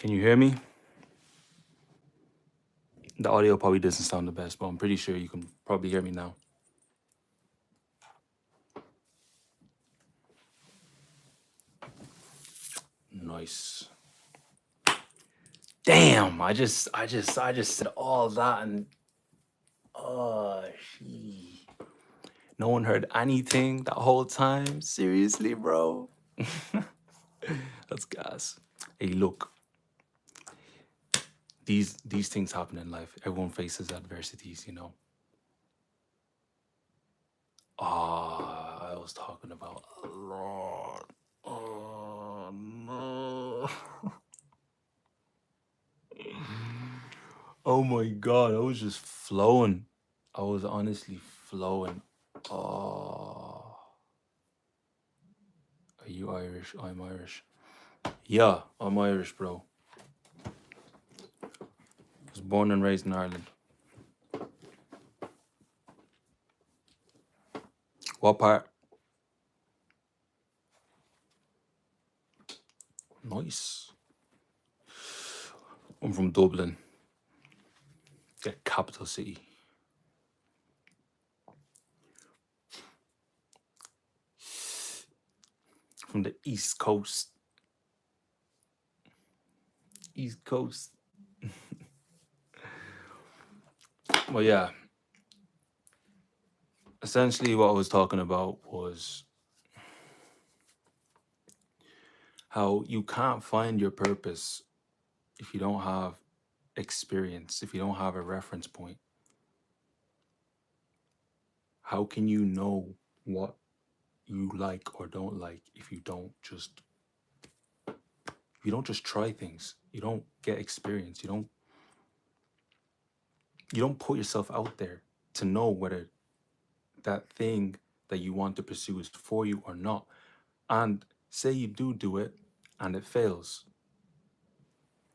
Can you hear me? The audio probably doesn't sound the best, but I'm pretty sure you can probably hear me now. Nice. Damn, I just said all that and oh she. No one heard anything that whole time. Seriously, bro. That's gas. Hey, look, these things happen in life. Everyone faces adversities, you know. Ah, I was talking about a lot. Oh no. Oh my god, I was just flowing. I was honestly flowing. Oh, are you Irish? I'm Irish. Yeah, I'm Irish, bro. Was born and raised in Ireland. What part? Nice. I'm from Dublin, the capital city. From the East Coast. East Coast. Well, yeah. Essentially, what I was talking about was how you can't find your purpose if you don't have experience, if you don't have a reference point. How can you know what you like or don't like if you don't just try things, you don't get experience, you don't put yourself out there to know whether that thing that you want to pursue is for you or not. And say you do it and it fails,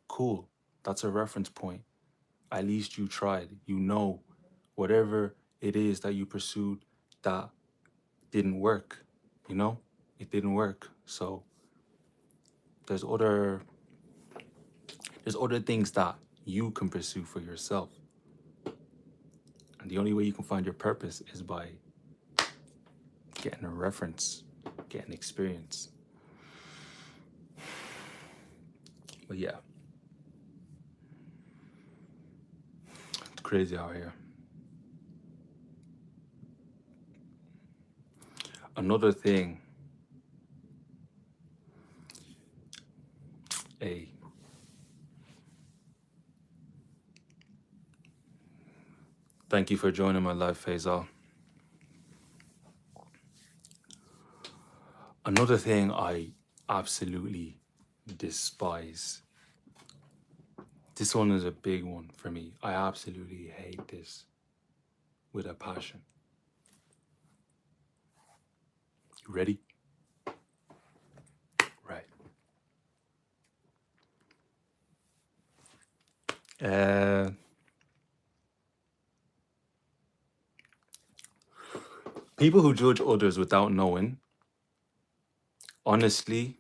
cool, that's a reference point. At least you tried, you know, whatever it is that you pursued that didn't work, you know, it didn't work. So there's other there's other things that you can pursue for yourself. And the only way you can find your purpose is by getting a reference, getting experience. But yeah, it's crazy out here. Another thing, hey, thank you for joining my live, Faisal. Another thing I absolutely despise. This one is a big one for me. I absolutely hate this with a passion. You ready? Right. Uh, People who judge others without knowing, honestly,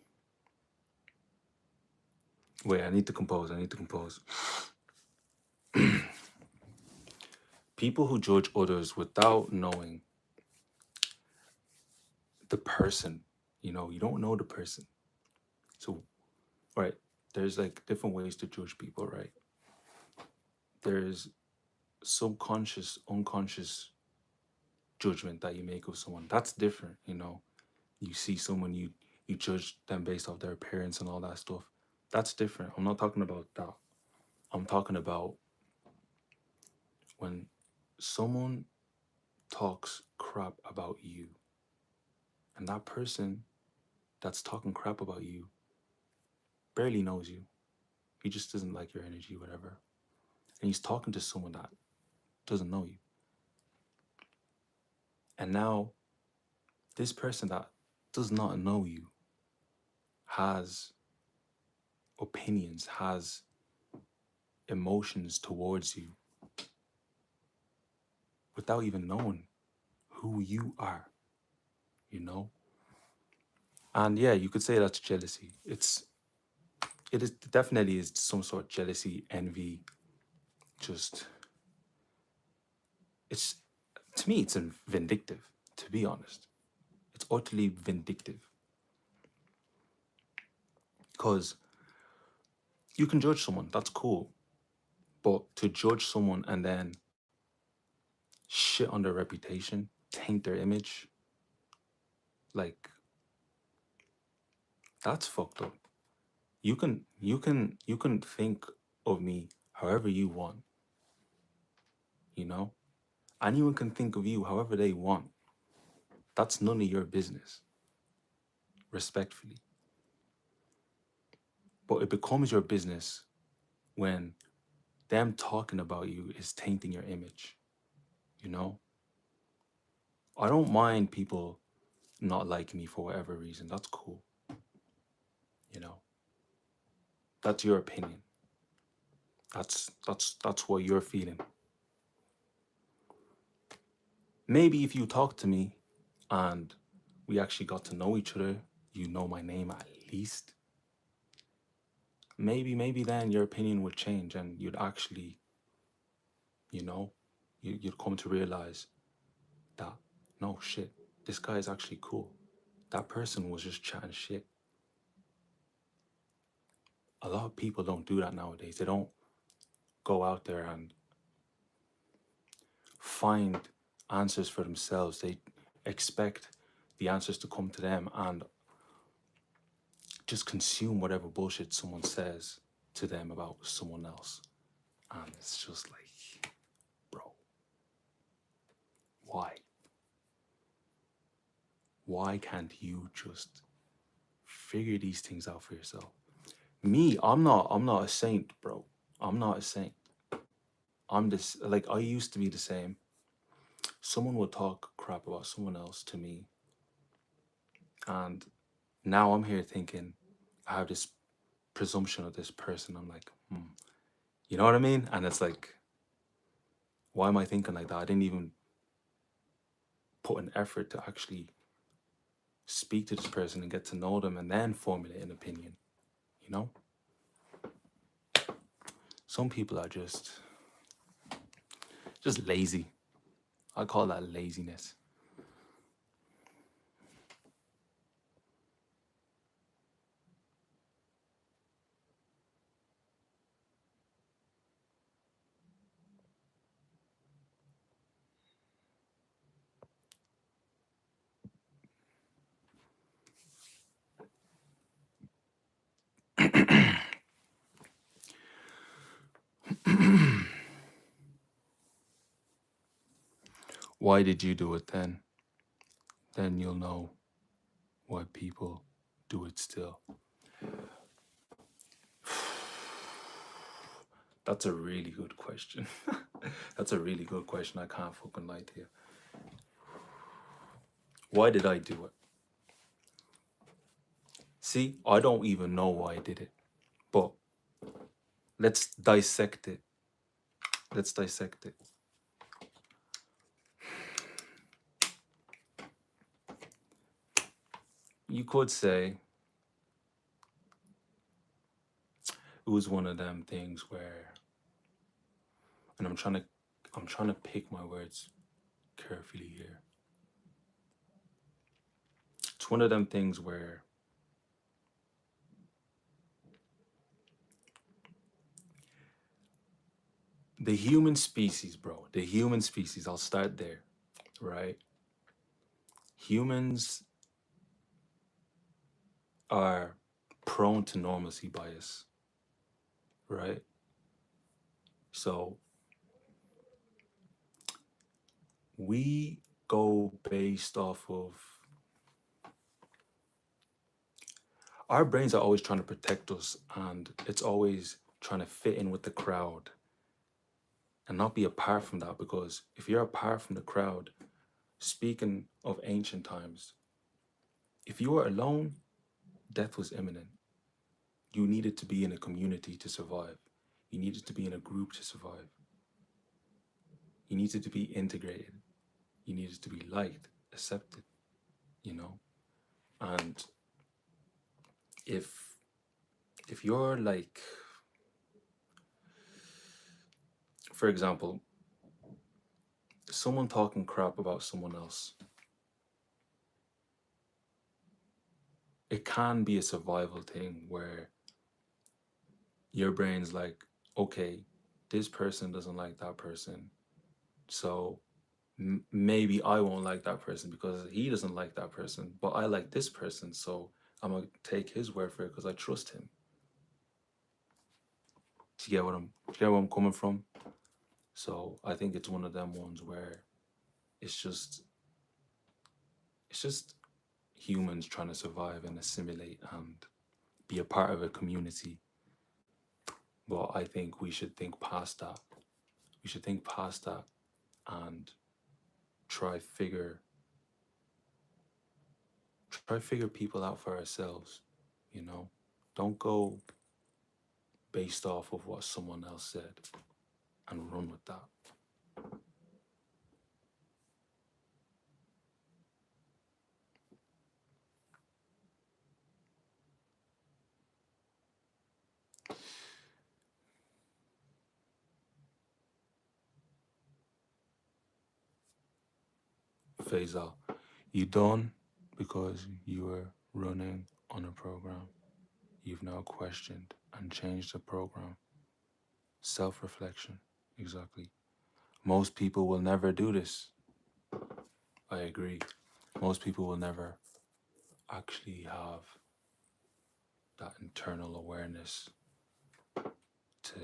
wait, I need to compose. People who judge others without knowing the person, you don't know the person. So, right, there's like different ways to judge people, right? There's subconscious, unconscious judgment that you make of someone. That's different. You see someone, you judge them based off their appearance and all that stuff. That's different. I'm not talking about that. I'm talking about when someone talks crap about you, and that person that's talking crap about you barely knows you. He just doesn't like your energy, whatever. And he's talking to someone that doesn't know you. And now, this person that does not know you has opinions, has emotions towards you without even knowing who you are, you know? And yeah, you could say that's jealousy. It's it is definitely is some sort of jealousy, envy, just it's to me it's vindictive, to be honest. It's utterly vindictive because you can judge someone, that's cool, but to judge someone and then shit on their reputation, taint their image, like that's fucked up. You can think of me however you want, you know? Anyone can think of you however they want. That's none of your business, respectfully. But it becomes your business when them talking about you is tainting your image, you know? I don't mind people not liking me for whatever reason. That's cool, you know? That's your opinion. That's what you're feeling. Maybe if you talk to me and we actually got to know each other, you know my name at least, maybe then your opinion would change and you'd actually, you know, you'd come to realize that no shit, this guy is actually cool. That person was just chatting shit. A lot of people don't do that nowadays. They don't go out there and find answers for themselves. They expect the answers to come to them and just consume whatever bullshit someone says to them about someone else. And it's just like, bro, why? Why can't you just figure these things out for yourself? Me, I'm not a saint, bro. I'm not a saint. I'm this like I used to be the same. Someone would talk crap about someone else to me, and now I'm here thinking I have this presumption of this person. I'm like, you know what I mean? And it's like, why am I thinking like that? I didn't even put an effort to actually speak to this person and get to know them and then formulate an opinion, you know? Some people are just lazy. I call that laziness. Why did you do it then? Then you'll know why people do it still. That's a really good question. That's a really good question. I can't fucking lie to you. Why did I do it? See, I don't even know why I did it. But let's dissect it. Let's dissect it. You could say it was one of them things where, and I'm trying to pick my words carefully here. It's one of them things where the human species, bro, the human species, I'll start there, right? Humans are prone to normalcy bias, right? So we go based off of our brains are always trying to protect us and it's always trying to fit in with the crowd and not be apart from that because if you're apart from the crowd, speaking of ancient times, if you were alone, death was imminent. You needed to be in a community to survive. You needed to be in a group to survive. You needed to be integrated. You needed to be liked, accepted, you know? And if if you're like, for example, someone talking crap about someone else, it can be a survival thing where your brain's like, okay, this person doesn't like that person. So maybe I won't like that person because he doesn't like that person, but I like this person. So I'm going to take his word for it because I trust him. Do you get where I'm coming from? So I think it's one of them ones where it's just, it's just humans trying to survive and assimilate and be a part of a community. But I think we should think past that. We should think past that and try figure try figure people out for ourselves, you know? Don't go based off of what someone else said and run with that. Faisal, you done because you were running on a program. You've now questioned and changed the program. Self reflection. Exactly. Most people will never do this. I agree. Most people will never actually have that internal awareness to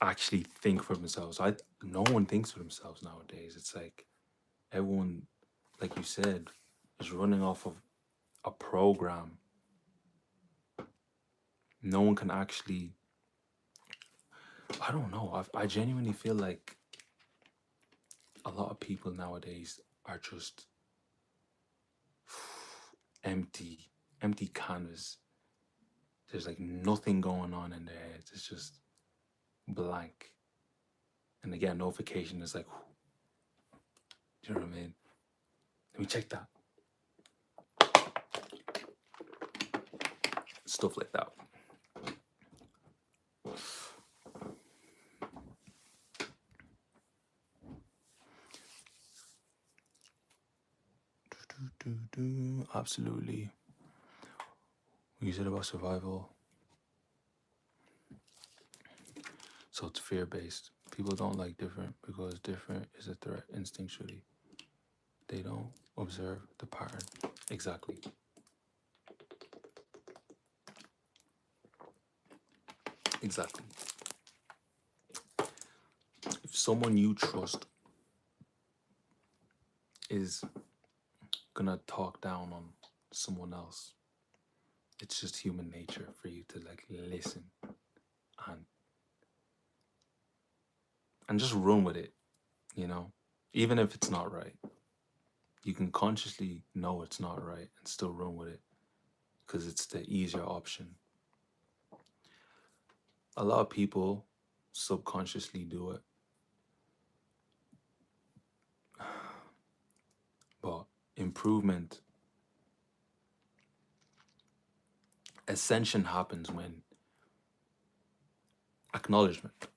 actually think for themselves. No one thinks for themselves nowadays. It's like everyone, like you said, is running off of a program. No one can actually. I don't know. I genuinely feel like a lot of people nowadays are just empty, empty canvas. There's like nothing going on in their heads. It's just blank. And they get a notification. It's like, do you know what I mean? Let me check that. Stuff like that. Absolutely. What you said about survival. So it's fear based. People don't like different because different is a threat instinctually. They don't observe the pattern. Exactly. Exactly. If someone you trust is gonna talk down on someone else, it's just human nature for you to like listen and just run with it, you know? Even if it's not right. You can consciously know it's not right and still run with it because it's the easier option. A lot of people subconsciously do it, but improvement, ascension happens when acknowledgement.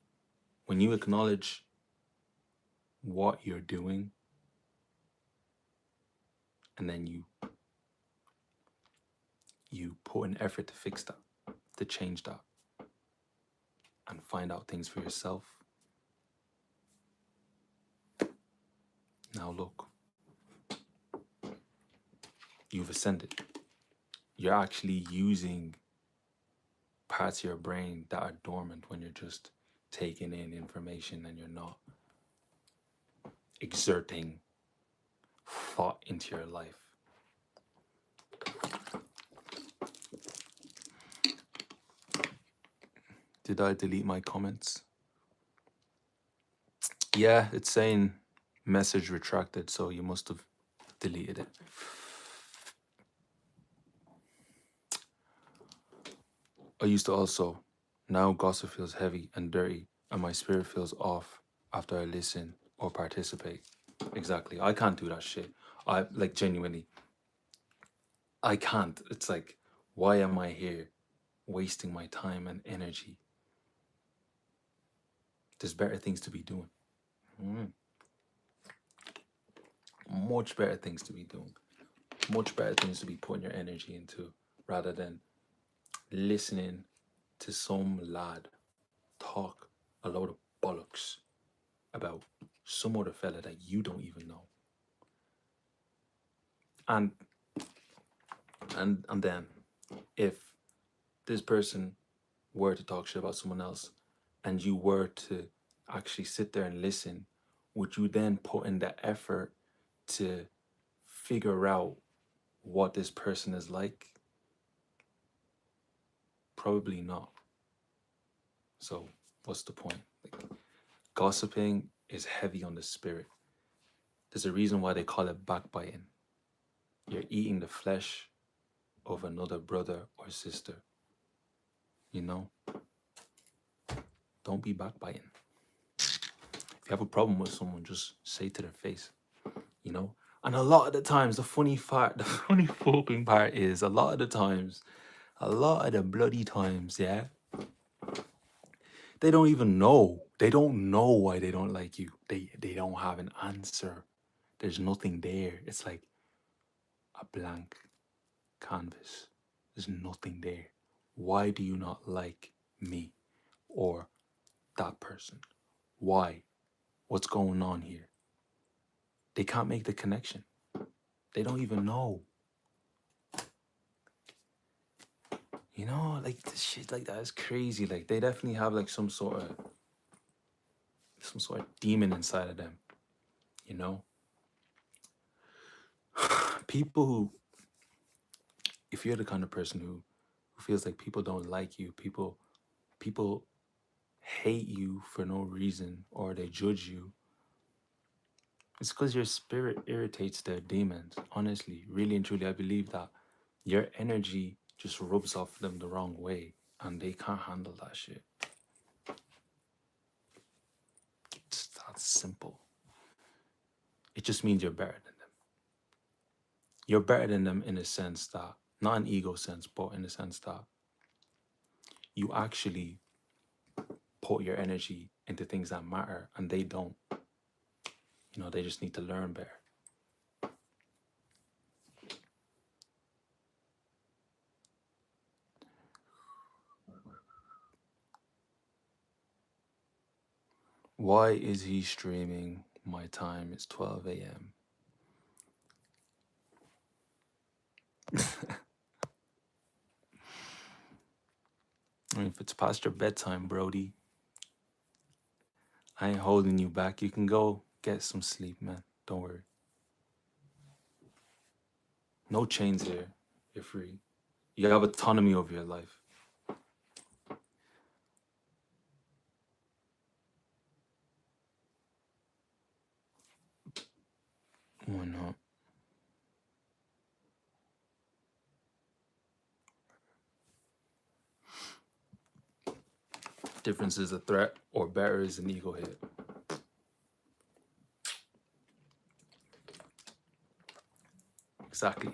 When you acknowledge what you're doing and then you put an effort to fix that, to change that, and find out things for yourself. Now look, you've ascended. You're actually using parts of your brain that are dormant when you're just taking in information and you're not exerting thought into your life. Did I delete my comments? Yeah, it's saying message retracted, so you must have deleted it. I used to also. Now gossip feels heavy and dirty, and my spirit feels off after I listen or participate. Exactly. I can't do that shit. I like genuinely. I can't. It's like, why am I here? wasting my time and energy. There's better things to be doing. Mm. Much better things to be doing. Much better things to be putting your energy into rather than listening to some lad talk a load of bollocks about some other fella that you don't even know. And and then if this person were to talk shit about someone else and you were to actually sit there and listen, would you then put in the effort to figure out what this person is like? Probably not. So what's the point? Like, gossiping is heavy on the spirit. There's a reason why they call it backbiting. You're eating the flesh of another brother or sister. You know? Don't be backbiting. If you have a problem with someone, just say to their face, you know? And a lot of the times, the funny part, the funny fucking part is a lot of the times, a lot of the bloody times, yeah, they don't even know. They don't know why they don't like you. They don't have an answer. There's nothing there. It's like a blank canvas. There's nothing there. Why do you not like me or that person? Why? What's going on here? They can't make the connection. They don't even know. You know, like this shit like that is crazy. Like they definitely have like some sort of demon inside of them. You know? People who, if you're the kind of person who feels like people don't like you, people hate you for no reason or they judge you, it's because your spirit irritates their demons. Honestly, really and truly, I believe that your energy just rubs off them the wrong way and they can't handle that shit. It's that simple. It just means you're better than them. You're better than them in a sense that, not an ego sense, but in a sense that you actually put your energy into things that matter and they don't. You know, they just need to learn better. Why is he streaming? My time is 12 a.m. I mean, if it's past your bedtime, Brody, I ain't holding you back. You can go get some sleep, man. Don't worry. No chains here. You're free. You have autonomy over your life. Why not? Difference is a threat, or better is an ego hit. Exactly.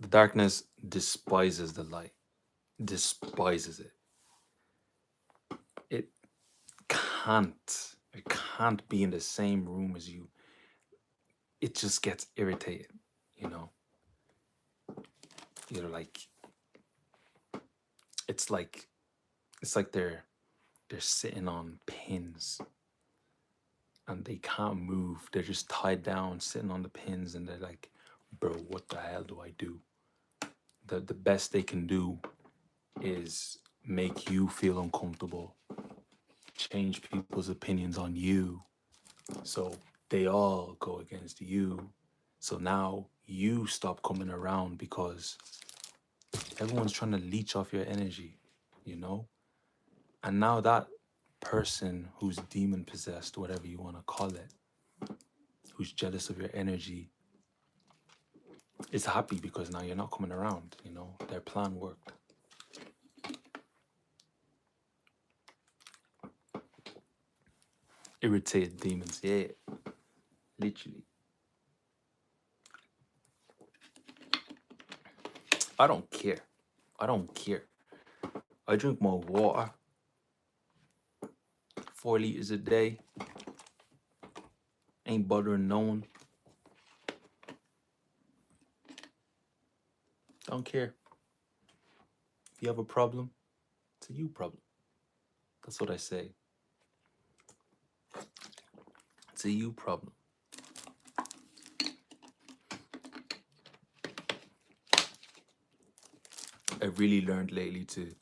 The darkness despises the light. Despises it. It can't. It can't be in the same room as you. It just gets irritated, you know. You're like, it's like, they're sitting on pins and they can't move. They're just tied down, sitting on the pins, and they're like, bro, what the hell do I do? The best they can do is make you feel uncomfortable, change people's opinions on you. So they all go against you. So now you stop coming around because everyone's trying to leech off your energy, you know? And now that person who's demon possessed, whatever you want to call it, who's jealous of your energy, is happy because now you're not coming around, you know? Their plan worked. Irritated demons, yeah, literally. I don't care. I don't care. I drink more water, 4 liters a day. Ain't bothering no one. Don't care. If you have a problem, it's a you problem. That's what I say. It's a you problem. I really learned lately to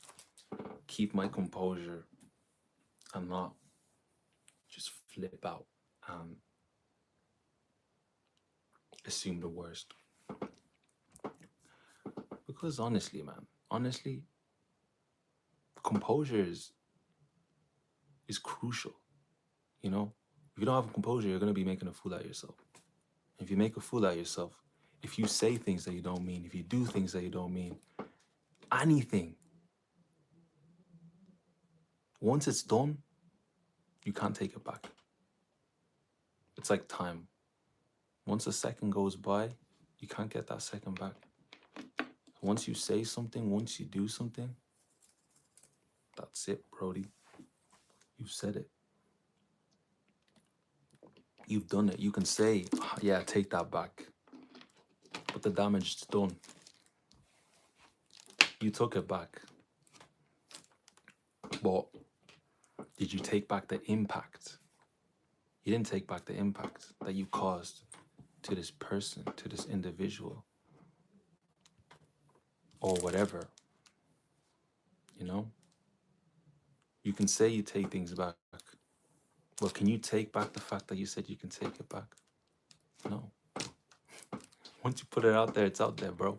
keep my composure and not just flip out and assume the worst. Because honestly, man, honestly, composure is crucial. You know, if you don't have composure, you're gonna be making a fool out of yourself. If you make a fool out of yourself, if you say things that you don't mean, if you do things that you don't mean, anything, once it's done, you can't take it back. It's like time. Once a second goes by, you can't get that second back. Once you say something, once you do something, that's it, Brody. You said it. You've done it. You can say, "Ah, yeah, take that back." But the damage is done. You took it back. But did you take back the impact? You didn't take back the impact that you caused to this person, to this individual, or whatever. You know? You can say you take things back, but can you take back the fact that you said you can take it back? No. Once you put it out there, it's out there, bro.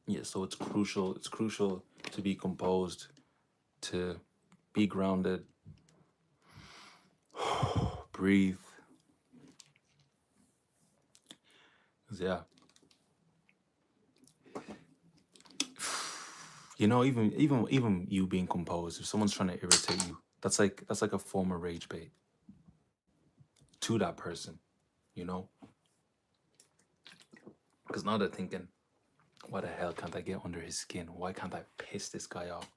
Yeah, so it's crucial. It's crucial to be composed, to be grounded, breathe. 'Cause, yeah. You know, even you being composed, if someone's trying to irritate you, that's like a form of rage bait to that person, you know? Because now they're thinking, why the hell can't I get under his skin? Why can't I piss this guy off?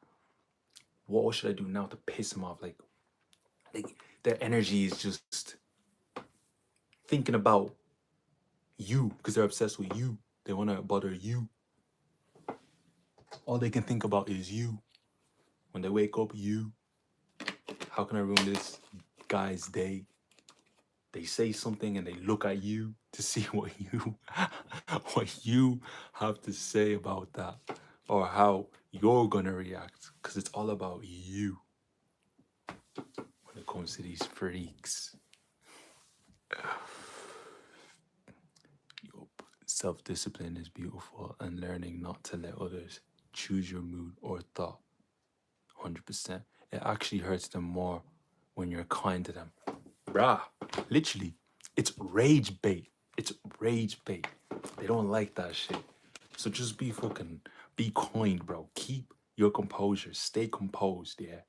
What should I do now to piss him off? Like their energy is just thinking about you because they're obsessed with you. They want to bother you. All they can think about is you. When they wake up, you. How can I ruin this guy's day? They say something and they look at you to see what you have to say about that or how you're gonna react because it's all about you when it comes to these freaks. Self-discipline is beautiful and learning not to let others choose your mood or thought. 100%. It actually hurts them more when you're kind to them. Bruh, literally, it's rage bait. It's rage bait. They don't like that shit. So just be kind, bro. Keep your composure. Stay composed, yeah.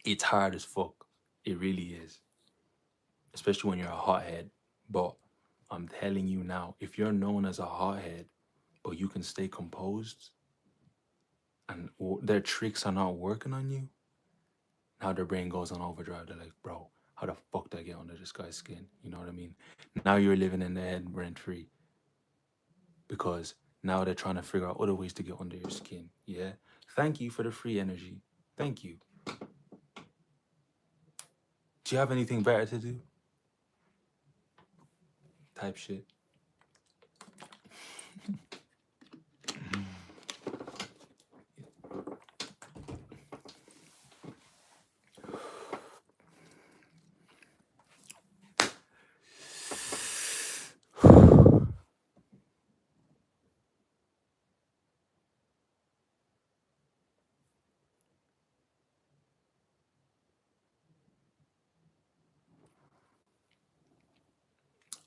It's hard as fuck. It really is. Especially when you're a hothead. But I'm telling you now, if you're known as a hothead, but you can stay composed and their tricks are not working on you, now their brain goes on overdrive. They're like, bro, how the fuck did I get under this guy's skin? You know what I mean? Now you're living in their head rent free because now they're trying to figure out other ways to get under your skin. Yeah. Thank you for the free energy. Thank you. Do you have anything better to do? Type shit.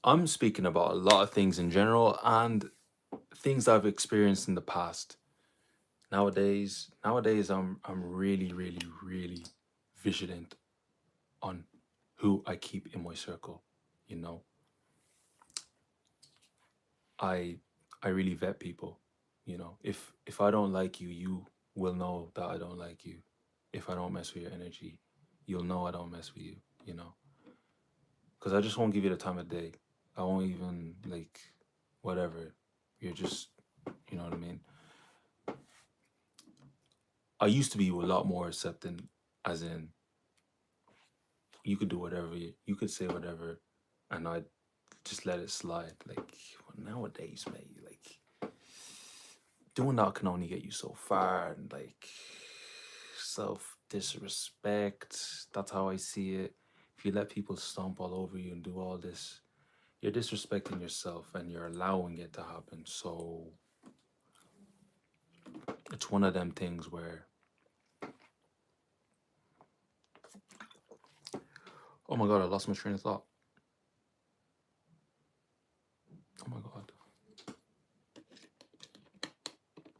I'm speaking about a lot of things in general and things I've experienced in the past. Nowadays I'm really, really, really vigilant on who I keep in my circle, you know. I I really vet people. You know, if I don't like you, you will know that I don't like you. If I don't mess with your energy, you'll know I don't mess with you. You know, because I just won't give you the time of day. I won't even like whatever. You're just, you know what I mean. I used to be a lot more accepting, as in you could do whatever, you could say whatever, and I just let it slide. Like nowadays, mate, like doing that can only get you so far, and like self disrespect. That's how I see it. If you let people stomp all over you and do all this, you're disrespecting yourself and you're allowing it to happen. So it's one of them things where, oh my god, I lost my train of thought. Oh my god,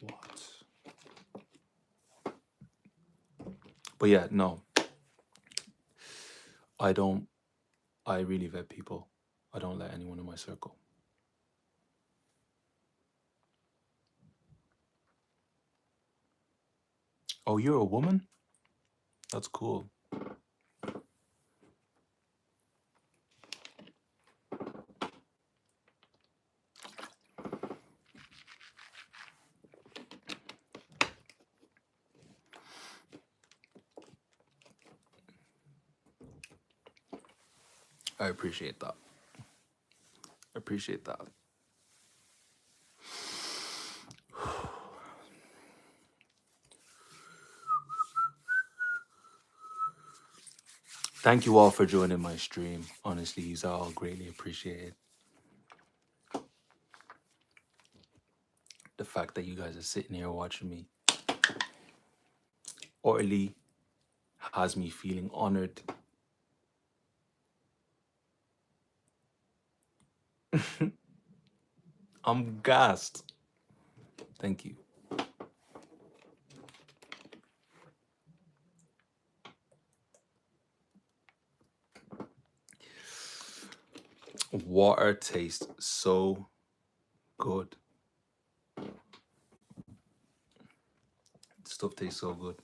what? But yeah, no, I don't. I really vet people. I don't let anyone in my circle. Oh, you're a woman? That's cool. I appreciate that. I appreciate that. Thank you all for joining my stream. Honestly, these are all greatly appreciated. The fact that you guys are sitting here watching me utterly has me feeling honored. I'm gassed. Thank you. Water tastes so good. Stuff tastes so good.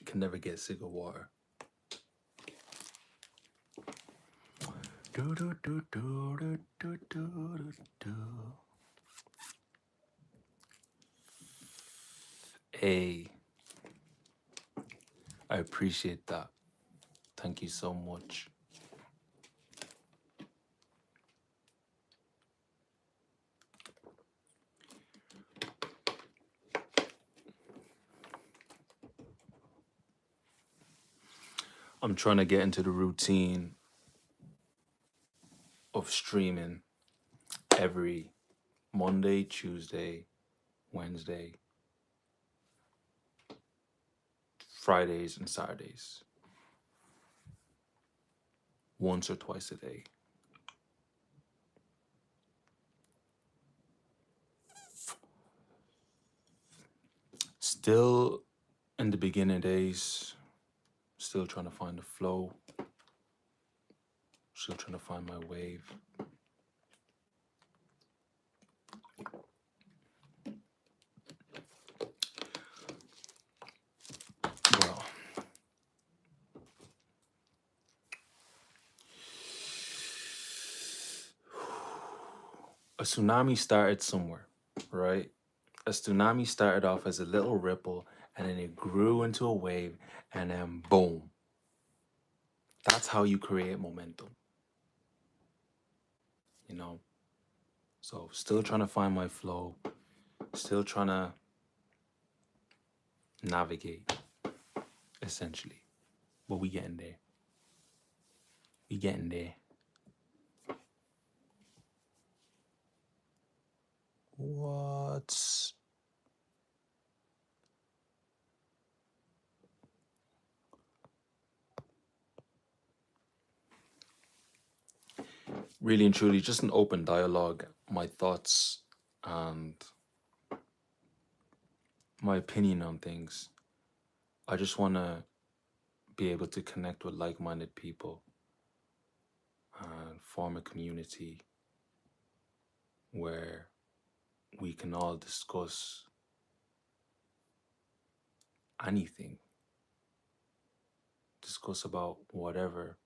Can never get sick of water. Do, do, do, do, do, do, do, do. Hey, I appreciate that. Thank you so much. I'm trying to get into the routine of streaming every Monday, Tuesday, Wednesday, Fridays, and Saturdays, once or twice a day. Still in the beginning days, still trying to find the flow, still trying to find my wave. Well, a tsunami started somewhere, right? A tsunami started off as a little ripple and then it grew into a wave and then boom. That's how you create momentum, you know? So, still trying to find my flow, still trying to navigate, essentially. But we getting there. We getting there. What? Really and truly, just an open dialogue, my thoughts and my opinion on things. I just want to be able to connect with like minded people and form a community where we can all discuss anything, discuss about whatever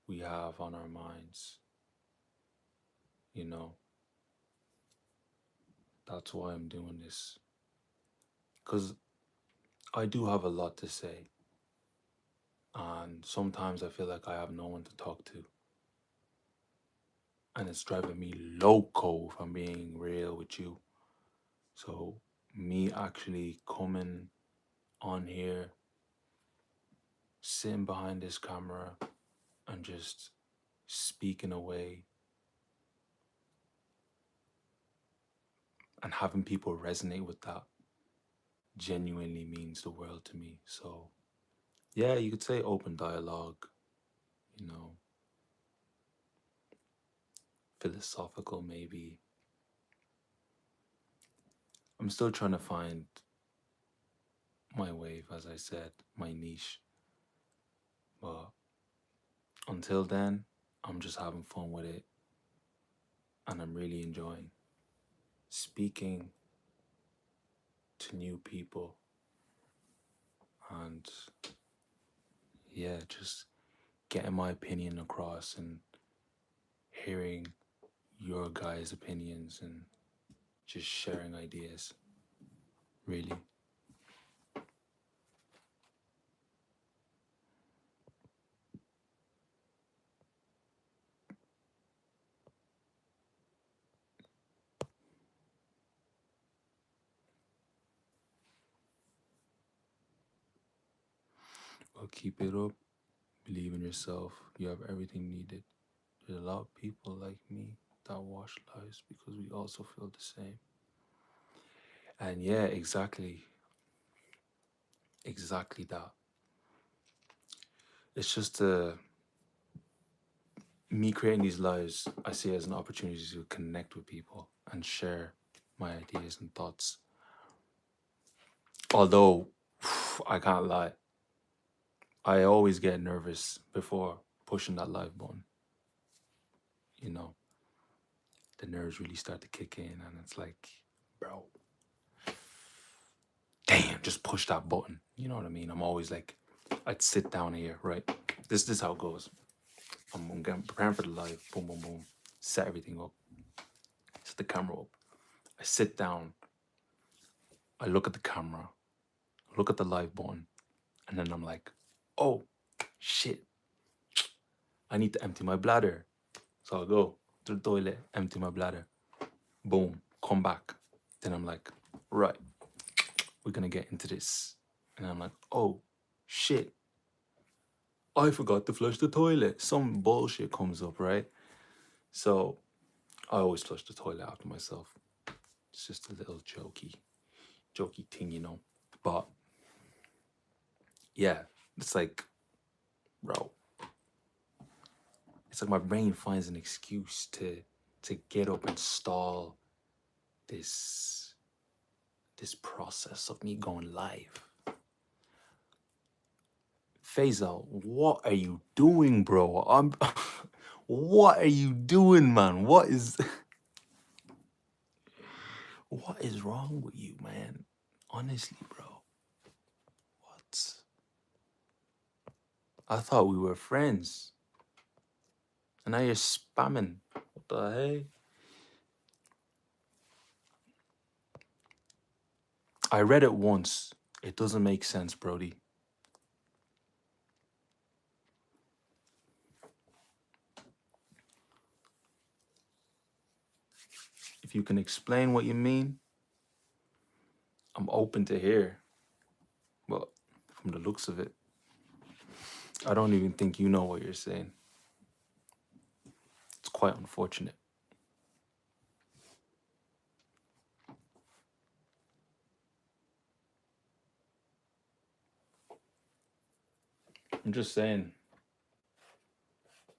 we have on our minds. You know, that's why I'm doing this. Because I do have a lot to say. And sometimes I feel like I have no one to talk to. And it's driving me loco if I'm being real with you. So, me actually coming on here, sitting behind this camera, and just speaking away and having people resonate with that genuinely means the world to me. So, yeah, you could say open dialogue, you know, philosophical maybe. I'm still trying to find my wave, as I said, my niche. But until then, I'm just having fun with it and I'm really enjoying speaking to new people and yeah, just getting my opinion across and hearing your guys' opinions and just sharing ideas. Really. Well, keep it up. Believe in yourself. You have everything needed. There's a lot of people like me that watch lives because we also feel the same. And yeah, exactly that. It's just me creating these lives, I see it as an opportunity to connect with people and share my ideas and thoughts. Although, I can't lie, I always get nervous before pushing that live button. You know, the nerves really start to kick in, and it's like, bro, damn, just push that button. You know what I mean? I'm always like, I'd sit down here, right? This is how it goes. I'm getting preparing for the live, boom, boom, boom, set everything up, set the camera up. I sit down, I look at the camera, look at the live button, and then I'm like, oh, shit, I need to empty my bladder. So I go to the toilet, empty my bladder, boom, come back. Then I'm like, right, we're gonna get into this. And I'm like, oh, shit, I forgot to flush the toilet. Some bullshit comes up, right? So I always flush the toilet after myself. It's just a little jokey thing, you know. But yeah, it's like, bro, it's like my brain finds an excuse to get up and stall this process of me going live. Faisal, what are you doing, bro? What are you doing, man? What is wrong with you, man? Honestly, bro. What? I thought we were friends. And now you're spamming. What the hey? I read it once. It doesn't make sense, Brody. If you can explain what you mean, I'm open to hear. But from the looks of it, I don't even think you know what you're saying. It's quite unfortunate. I'm just saying,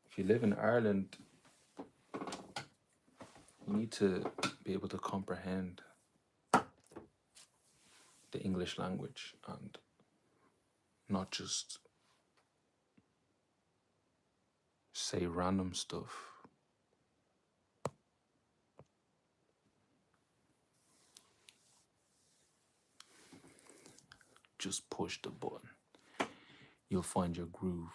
if you live in Ireland, you need to be able to comprehend the English language and not just say random stuff. Just push the button. You'll find your groove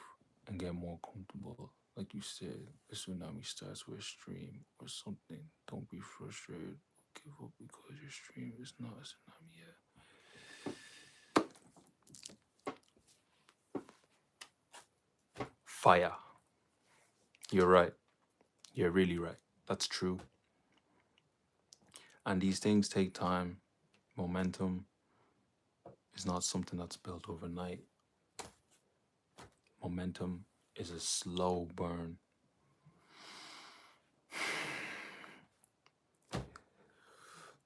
and get more comfortable. Like you said, a tsunami starts with a stream or something. Don't be frustrated. Give up because your stream is not a tsunami yet. Fire. You're right. You're really right. That's true. And these things take time. Momentum is not something that's built overnight. Momentum is a slow burn.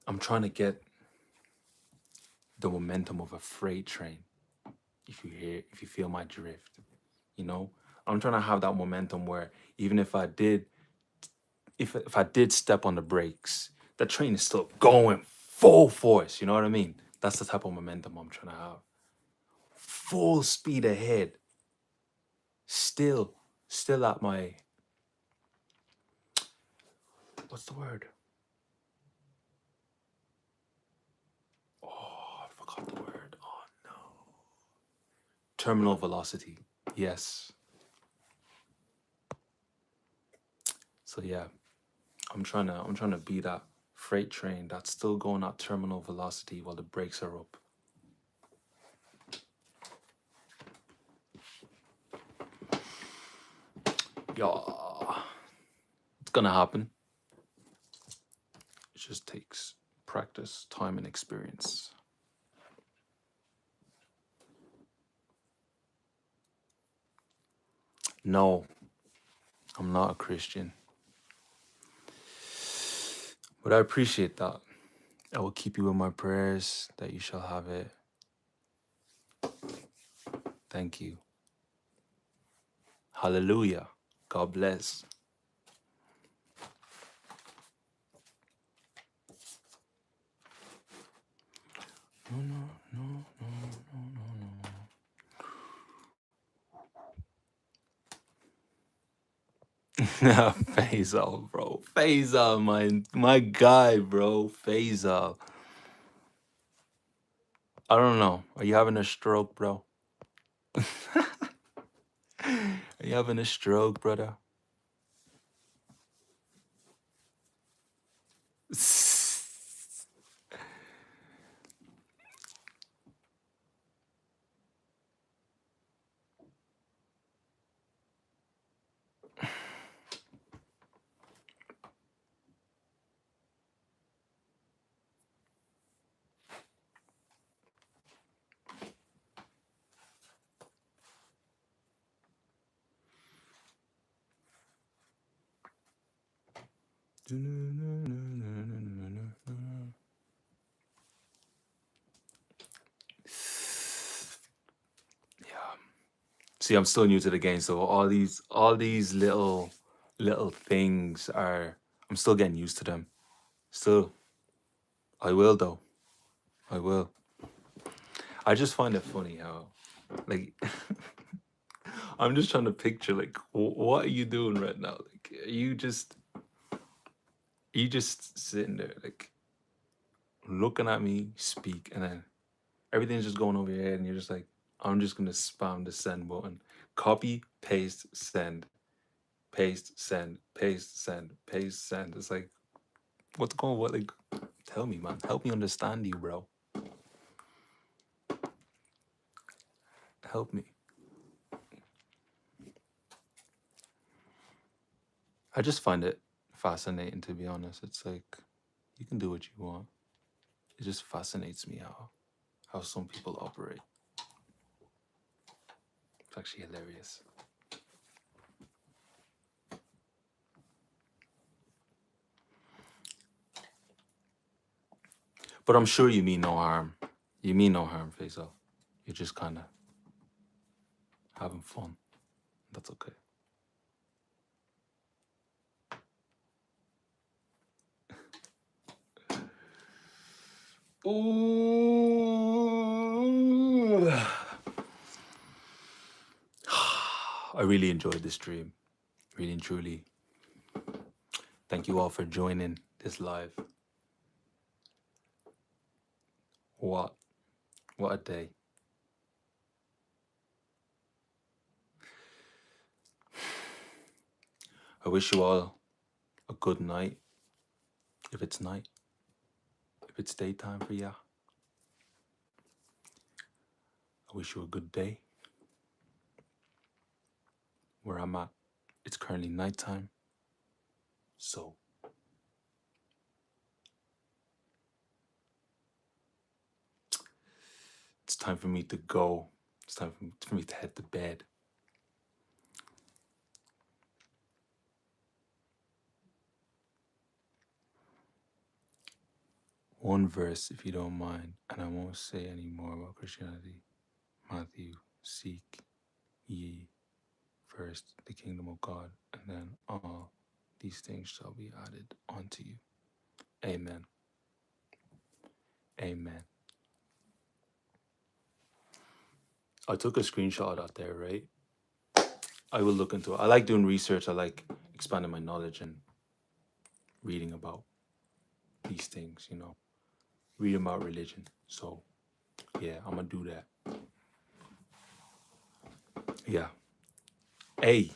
I'm trying to get the momentum of a freight train. If you feel my drift, you know, I'm trying to have that momentum where even if I did step on the brakes, the train is still going full force. You know what I mean? That's the type of momentum I'm trying to have. Full speed ahead. Still at my, what's the word? Oh, I forgot the word. Oh no. Terminal velocity. Yes. So yeah, I'm trying to be that freight train that's still going at terminal velocity while the brakes are up. Yeah, it's gonna happen. It just takes practice, time, and experience. No, I'm not a Christian. But I appreciate that. I will keep you in my prayers that you shall have it. Thank you. Hallelujah. God bless. No. Faisal, bro. Faisal, my guy, bro. Faisal. I don't know. Are you having a stroke, bro? Are you having a stroke, brother? See, I'm still new to the game, so all these little things are, I'm still getting used to them. Still, I will though. I will. I just find it funny how, like, I'm just trying to picture like, what are you doing right now? Like, are you just sitting there like looking at me speak, and then everything's just going over your head, and you're just like, I'm just gonna spam the send button, copy, paste, send, paste, send, paste, send, paste, send. It's like, what's going on? What, like, tell me, man. Help me understand you, bro. Help me. I just find it fascinating, to be honest. It's like, you can do what you want. It just fascinates me how some people operate. It's actually hilarious. But I'm sure you mean no harm. You mean no harm, Faisal. You're just kind of having fun. That's okay. Ooh. I really enjoyed this stream. Really and truly, thank you all for joining this live. What? What a day. I wish you all a good night, if it's night. If it's daytime for ya, I wish you a good day. Where I'm at, it's currently nighttime. So, it's time for me to go. It's time for me to head to bed. One verse, if you don't mind, and I won't say any more about Christianity. Matthew, seek ye first the kingdom of God, and then all these things shall be added unto you. Amen. Amen. I took a screenshot of that there, right? I will look into it. I like doing research. I like expanding my knowledge and reading about these things, reading about religion. So, yeah, I'm going to do that. Yeah. Hey,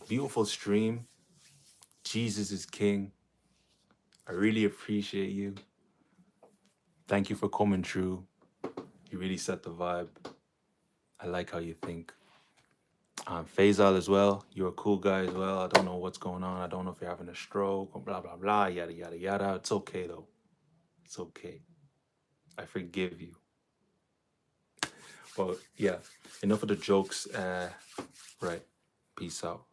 beautiful stream. Jesus is King. I really appreciate you. Thank you for coming through. You really set the vibe. I like how you think. Faisal as well. You're a cool guy as well. I don't know what's going on. I don't know if you're having a stroke or blah, blah, blah, yada, yada, yada. It's okay, though. It's okay. I forgive you. But yeah, enough of the jokes. Right. Peace out.